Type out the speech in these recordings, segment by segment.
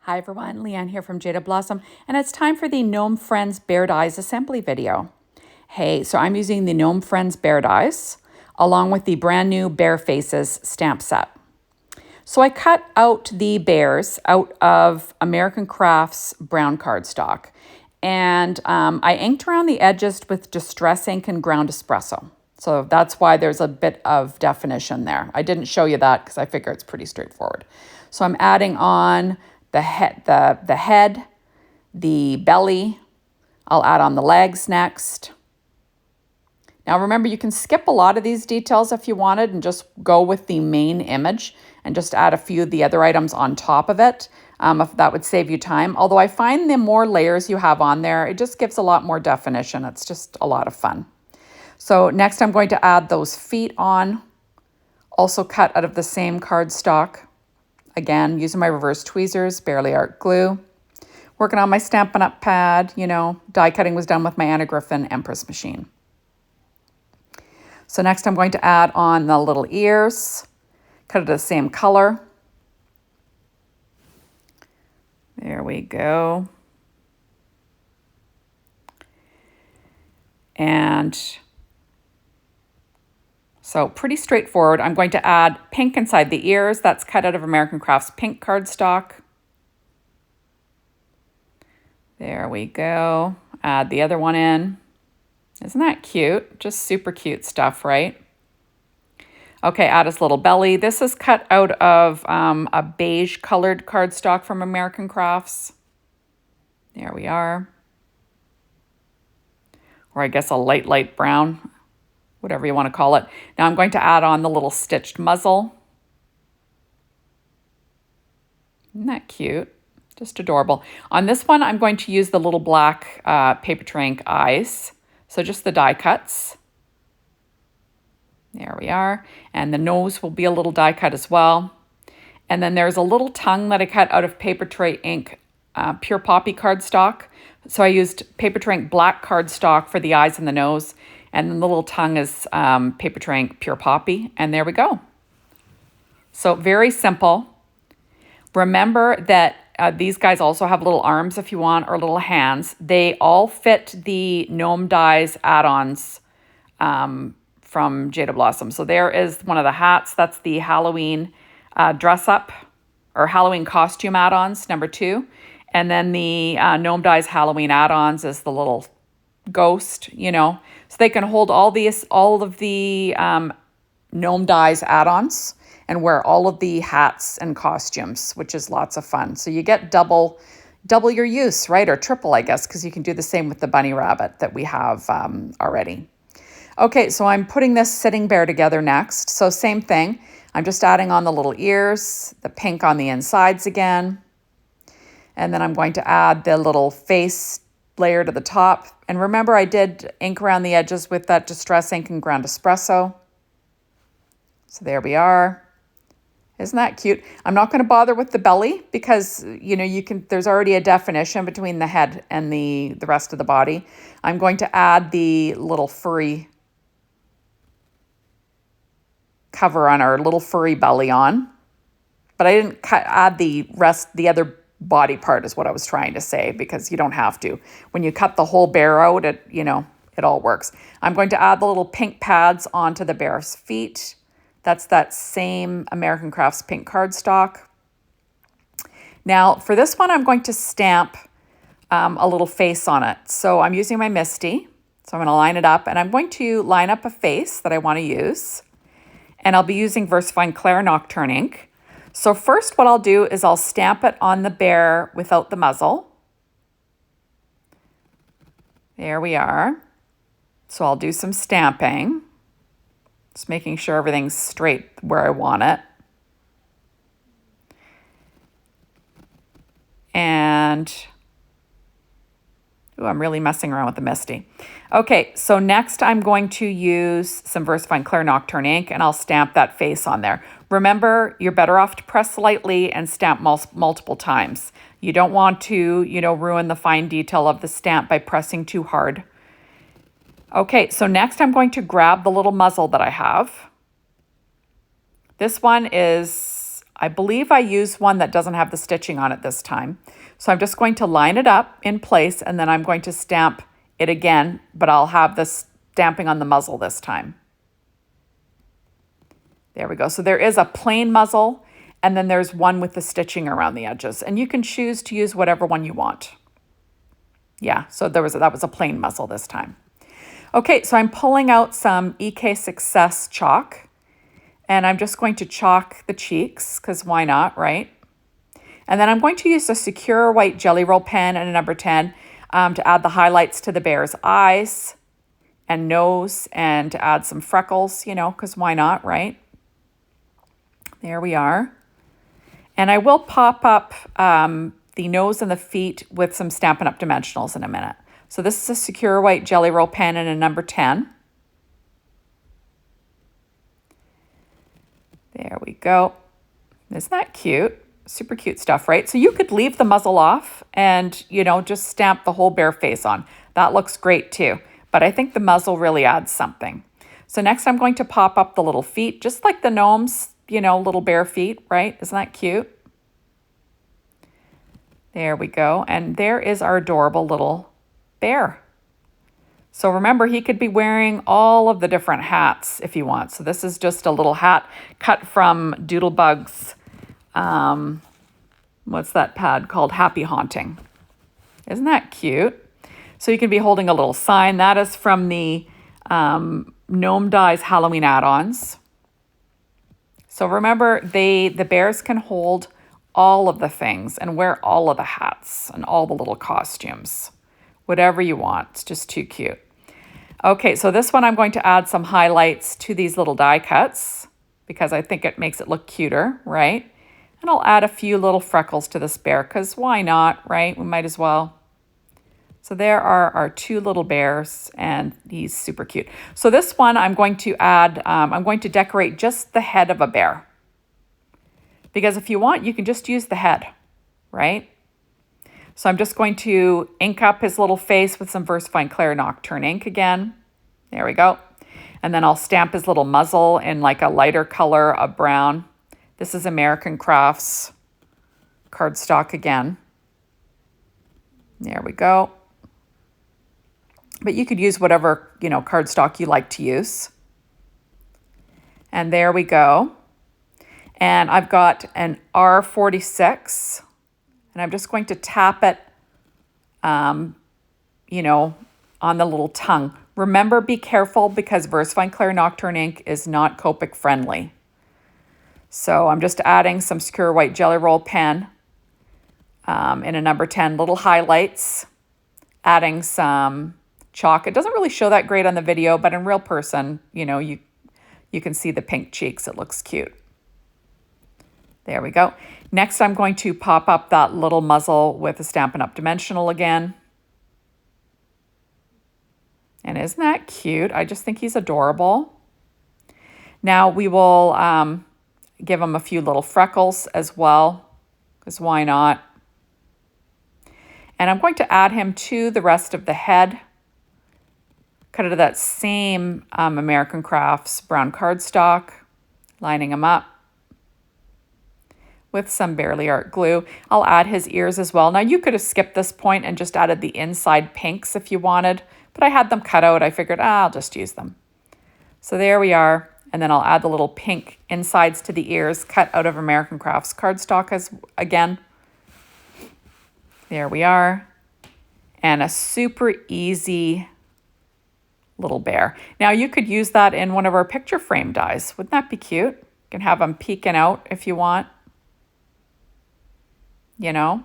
Hi everyone, Leanne here from Jada Blossom, and it's time for the Gnome Friends Bear Dies assembly video. Hey, so I'm using the Gnome Friends Bear Dies along with the brand new Bear Faces stamp set. So I cut out the bears out of American Crafts brown cardstock, and I inked around the edges with distress ink and ground espresso. So that's why there's a bit of definition there. I didn't show you that because I figure it's pretty straightforward. So I'm adding on the head, the belly. I'll add on the legs next. Now remember, you can skip a lot of these details if you wanted and just go with the main image and just add a few of the other items on top of it, if that would save you time. Although I find the more layers you have on there, it just gives a lot more definition. It's just a lot of fun. So next I'm going to add those feet on, also cut out of the same cardstock. Again, using my reverse tweezers, Barely Art glue. Working on my Stampin' Up! Pad, die cutting was done with my Anna Griffin Empress machine. So next I'm going to add on the little ears, cut it the same color. There we go. And so pretty straightforward. I'm going to add pink inside the ears. That's cut out of American Crafts pink cardstock. There we go. Add the other one in. Isn't that cute? Just super cute stuff, right? Okay, add his little belly. This is cut out of a beige colored cardstock from American Crafts. There we are. Or I guess a light brown, whatever you want to call it. Now I'm going to add on the little stitched muzzle. Isn't that cute? Just adorable. On this one, I'm going to use the little black paper tray ink eyes. So just the die cuts. There we are. And the nose will be a little die cut as well. And then there's a little tongue that I cut out of paper tray ink Pure Poppy cardstock. So I used paper tray ink black cardstock for the eyes and the nose. And then the little tongue is paper tray ink Pure Poppy. And there we go. So very simple. Remember that these guys also have little arms if you want, or little hands. They all fit the Gnome Dies add-ons from Jada Blossom. So there is one of the hats. That's the Halloween dress up or Halloween costume add-ons, number 2. And then the Gnome Dies Halloween add-ons is the little ghost, So they can hold all of the Gnome Dies add-ons and wear all of the hats and costumes, which is lots of fun. So you get double your use, right? Or triple, I guess, because you can do the same with the bunny rabbit that we have already. Okay, so I'm putting this sitting bear together next. So same thing. I'm just adding on the little ears, the pink on the insides again. And then I'm going to add the little face layer to the top. And remember, I did ink around the edges with that distress ink and ground espresso. So there we are. Isn't that cute? I'm not going to bother with the belly because, there's already a definition between the head and the rest of the body. I'm going to add the little furry cover on our little furry belly on. But I didn't add the other body part is what I was trying to say, because you don't have to. When you cut the whole bear out, it all works. I'm going to add the little pink pads onto the bear's feet. That's that same American Crafts pink cardstock. Now, for this one, I'm going to stamp a little face on it. So I'm using my Misty. So I'm going to line it up, and I'm going to line up a face that I want to use. And I'll be using Versafine Clair Nocturne ink. So first what I'll do is I'll stamp it on the bear without the muzzle. There we are. So I'll do some stamping. Just making sure everything's straight where I want it. And I'm really messing around with the Misty. Okay, so next I'm going to use some Versafine Clair Nocturne ink, and I'll stamp that face on there. Remember, you're better off to press lightly and stamp multiple times. You don't want to, ruin the fine detail of the stamp by pressing too hard. Okay, so next I'm going to grab the little muzzle that I have. This one is I believe I used one that doesn't have the stitching on it this time. So I'm just going to line it up in place, and then I'm going to stamp it again, but I'll have the stamping on the muzzle this time. There we go. So there is a plain muzzle, and then there's one with the stitching around the edges, and you can choose to use whatever one you want. Yeah, so that was a plain muzzle this time. Okay, so I'm pulling out some EK Success chalk, and I'm just going to chalk the cheeks, because why not, right? And then I'm going to use a Sakura white Jelly Roll pen and a number 10 to add the highlights to the bear's eyes and nose, and to add some freckles, you know, because why not, right? There we are. And I will pop up the nose and the feet with some Stampin' Up! Dimensionals in a minute. So this is a Sakura white Jelly Roll pen and a number 10. There we go. Isn't that cute? Super cute stuff, right? So you could leave the muzzle off and, you know, just stamp the whole bear face on. That looks great too. But I think the muzzle really adds something. So next I'm going to pop up the little feet, just like the gnomes, you know, little bear feet, right? Isn't that cute? There we go. And there is our adorable little bear. So remember, he could be wearing all of the different hats if you want. So this is just a little hat cut from Doodlebug's, what's that pad called? Happy Haunting. Isn't that cute? So you can be holding a little sign. That is from the Gnome Dies Halloween Add Ons. So remember, the bears can hold all of the things and wear all of the hats and all the little costumes. Whatever you want. It's just too cute. Okay, so this one I'm going to add some highlights to these little die cuts because I think it makes it look cuter, right? And I'll add a few little freckles to this bear because why not, right? We might as well. So there are our two little bears, and he's super cute. So this one I'm going to add, I'm going to decorate just the head of a bear. Because if you want, you can just use the head, right? So I'm just going to ink up his little face with some Versafine Clair Nocturne ink again. There we go. And then I'll stamp his little muzzle in like a lighter color of brown. This is American Crafts cardstock again. There we go. But you could use whatever, you know, cardstock you like to use. And there we go. And I've got an R46. And I'm just going to tap it, you know, on the little tongue. Remember, be careful because Versafine Clair Nocturne ink is not Copic friendly. So I'm just adding some Sakura white Jelly Roll pen in a number 10, little highlights, adding some chalk. It doesn't really show that great on the video, but in real person, you know, you can see the pink cheeks. It looks cute. There we go. Next, I'm going to pop up that little muzzle with a Stampin' Up! Dimensional again. And isn't that cute? I just think he's adorable. Now we will give him a few little freckles as well, because why not? And I'm going to add him to the rest of the head. Cut it to that same American Crafts brown cardstock, lining him up with some Barely Art glue. I'll add his ears as well. Now you could have skipped this point and just added the inside pinks if you wanted, but I had them cut out. I figured, I'll just use them. So there we are. And then I'll add the little pink insides to the ears cut out of American Crafts cardstock again. There we are. And a super easy little bear. Now you could use that in one of our picture frame dies. Wouldn't that be cute? You can have them peeking out if you want. You know,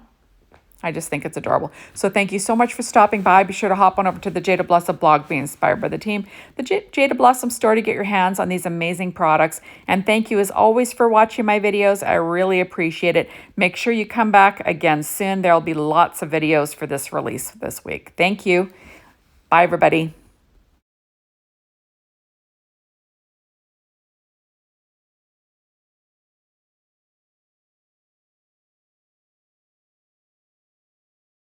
I just think it's adorable. So thank you so much for stopping by. Be sure to hop on over to the Jada Blossom blog, Be Inspired by the Team, the Jada Blossom store to get your hands on these amazing products. And thank you as always for watching my videos. I really appreciate it. Make sure you come back again soon. There'll be lots of videos for this release this week. Thank you. Bye, everybody.